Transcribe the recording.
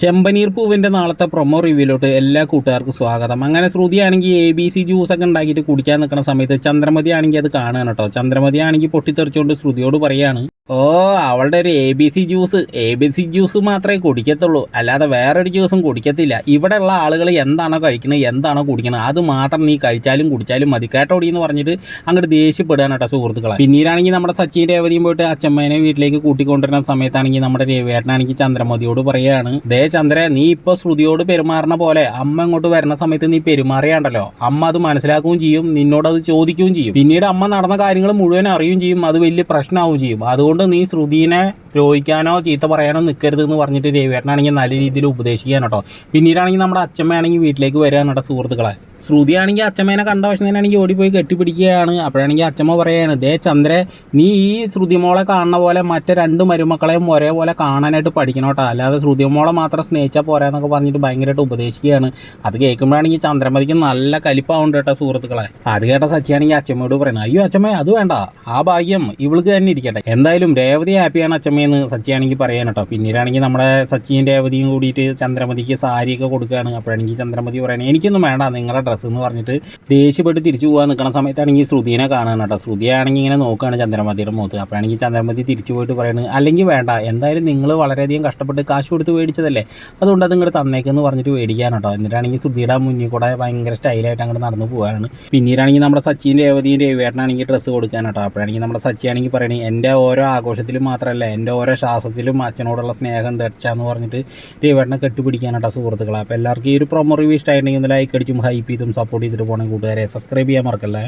ചെമ്പനീർ പൂവിൻ്റെ നാളത്തെ പ്രൊമോ റിവ്യൂലോട്ട് എല്ലാ കൂട്ടുകാർക്കും സ്വാഗതം. അങ്ങനെ ശ്രുതിയാണെങ്കിൽ ABC ജ്യൂസൊക്കെ ഉണ്ടാക്കിയിട്ട് കുടിക്കാൻ നിൽക്കുന്ന സമയത്ത് ചന്ദ്രമതി ആണെങ്കിൽ അത് കാണുകയാണ് കേട്ടോ. ചന്ദ്രമതി ആണെങ്കിൽ പൊട്ടിത്തെറിച്ചുകൊണ്ട് ശ്രുതിയോട് പറയാണ്, ഓ അവളുടെ ഒരു ABC ജ്യൂസ് മാത്രമേ കുടിക്കത്തുള്ളൂ, അല്ലാതെ വേറൊരു ജ്യൂസും കുടിക്കത്തില്ല. ഇവിടെ ഉള്ള ആളുകൾ എന്താണോ കഴിക്കുന്നത്, എന്താണോ കുടിക്കുന്നത്, അത് മാത്രം നീ കഴിച്ചാലും കുടിച്ചാലും മതി കേട്ടോടി എന്ന് പറഞ്ഞിട്ട് അങ്ങോട്ട് ദേഷ്യപ്പെടുകയാണ് കേട്ടോ സുഹൃത്തുക്കളെ. പിന്നീടാണെങ്കിൽ നമ്മുടെ സച്ചിൻ രേവതിയും പോയിട്ട് അച്ഛമ്മേനെ വീട്ടിലേക്ക് കൂട്ടിക്കൊണ്ടിരുന്ന സമയത്താണെങ്കിൽ നമ്മുടെ രവിയേട്ടനാണെങ്കിൽ ചന്ദ്രമതിയോട് പറയുകയാണ്, ദേ ചന്ദ്ര, നീ ഇപ്പോൾ ശ്രുതിയോട് പെരുമാറുന്ന പോലെ അമ്മ ഇങ്ങോട്ട് വരുന്ന സമയത്ത് നീ പെരുമാറിയാണ്ടല്ലോ, അമ്മ അത് മനസ്സിലാക്കുകയും ചെയ്യും, നിന്നോട് അത് ചോദിക്കുകയും ചെയ്യും. പിന്നീട് അമ്മ നടന്ന കാര്യങ്ങൾ മുഴുവൻ അറിയുകയും ചെയ്യും, അത് വലിയ പ്രശ്നമാവുകയും ചെയ്യും. അതുകൊണ്ട് നീ ശ്രുതിനെ ദ്രോഹിക്കാനോ ചീത്ത പറയാനോ നിൽക്കരുത് എന്ന് പറഞ്ഞിട്ട് രവിയേട്ടനാണെങ്കിൽ നല്ല രീതിയിൽ ഉപദേശിക്കാൻ കേട്ടോ. പിന്നീടാണെങ്കിൽ നമ്മുടെ അച്ഛമ്മയാണെങ്കിൽ വീട്ടിലേക്ക് വരികയാണ് കേട്ടോ സുഹൃത്തുക്കളെ. ശ്രുതിയാണെങ്കിൽ അച്ഛമ്മേനെ കണ്ട വശം തന്നെയാണെങ്കിൽ ഓടിപ്പോയി കെട്ടിപ്പിടിക്കുകയാണ്. അപ്പോഴാണെങ്കിൽ അച്ഛമ്മ പറയുകയാണ്, ദേ ചന്ദ്ര, നീ ഈ ശ്രുതിമോളെ കാണുന്ന പോലെ മറ്റേ രണ്ട് മരുമക്കളെയും ഒരേപോലെ കാണാനായിട്ട് പഠിക്കണം കേട്ടോ, അല്ലാതെ ശ്രുതിമോളെ മാത്രം സ്നേഹിച്ചാൽ പോരാന്നൊക്കെ പറഞ്ഞിട്ട് ഭയങ്കരമായിട്ട് ഉപദേശിക്കുകയാണ്. അത് കേൾക്കുമ്പോഴാണെങ്കിൽ ചന്ദ്രമതിക്ക് നല്ല കലിപ്പാവുണ്ട് കേട്ടോ സുഹൃത്തുക്കളെ. അത് കേട്ട സച്ചിയാണെങ്കിൽ അച്ഛമ്മയോട് പറയുന്നത്, അയ്യോ അച്ഛമ്മ അത് വേണ്ട, ആ ഭാഗ്യം ഇവൾക്ക് തന്നെ ഇരിക്കട്ടെ. എന്തായാലും രേവതി ഹാപ്പിയാണ് അച്ഛമ്മയെന്ന് സച്ചിയാണെങ്കിൽ പറയാൻ കേട്ടോ. പിന്നീടാണെങ്കിൽ നമ്മുടെ സച്ചിയും രേവതിയും കൂടിയിട്ട് ചന്ദ്രമതിക്ക് സാരിയൊക്കെ കൊടുക്കുകയാണ്. അപ്പോഴാണെങ്കിൽ ചന്ദ്രമതി പറയുന്നത്, എനിക്കൊന്നും വേണ്ട നിങ്ങളുടെ ഡ്രസ്സ് എന്ന് പറഞ്ഞിട്ട് ദേഷ്യപ്പെട്ട് തിരിച്ചു പോകാൻ നിൽക്കുന്ന സമയത്താണെങ്കിൽ ശ്രുതിനെ കാണാൻ കേട്ടോ. ശ്രുതിയാണെങ്കിൽ ഇങ്ങനെ നോക്കുകയാണ് ചന്ദ്രമതിയുടെ മുഖത്ത്. അപ്പോഴാണെങ്കിൽ ചന്ദ്രമതി തിരിച്ചു പോയിട്ട് പറയുന്നത്, അല്ലെങ്കിൽ വേണ്ട, എന്തായാലും നിങ്ങൾ വളരെയധികം കഷ്ടപ്പെട്ട് കാശ് കൊടുത്ത് മേടിച്ചതല്ലേ, അതുകൊണ്ട് അത് ഇങ്ങോട്ട് തന്നേക്കെന്ന് പറഞ്ഞിട്ട് മേടിക്കാൻ കേട്ടോ. എന്നിട്ടാണെങ്കിൽ ശ്രുതിയുടെ മുന്നിൽ കൂടെ ഭയങ്കര സ്റ്റൈലായിട്ട് അങ്ങോട്ട് നടന്നു പോകാനാണ്. പിന്നീടാണെങ്കിൽ നമ്മുടെ സച്ചിൻ രേവതിയും രവിയേട്ടനാണെങ്കിൽ ഡ്രസ്സ് കൊടുക്കാൻ കേട്ടോ. അപ്പോഴാണെങ്കിൽ നമ്മുടെ സച്ചിയാണെങ്കിൽ പറയുന്നത്, എൻ്റെ ഓരോ ആഘോഷത്തിലും മാത്രമല്ല എൻ്റെ ഓരോ ശ്വാസത്തിലും അച്ഛനോടുള്ള സ്നേഹം അടിച്ചാന്ന് പറഞ്ഞിട്ട് രവിയേട്ടനെ കെട്ടിപ്പിടിക്കാൻ കേട്ടോ സുഹൃത്തുക്കളെ. അപ്പോൾ എല്ലാവർക്കും ഈ ഒരു പ്രൊമോ റിവ്യൂ ഇഷ്ടമായിട്ടുണ്ടെങ്കിൽ ഒന്ന് ലൈക്ക് അടിച്ചും ഹൈപ്പ് ചെയ്തും സപ്പോർട്ട് ചെയ്തിട്ട് പോകണം കൂട്ടുകാരെ. സബ്സ്ക്രൈബ് ചെയ്യാൻ മറക്കല്ലേ.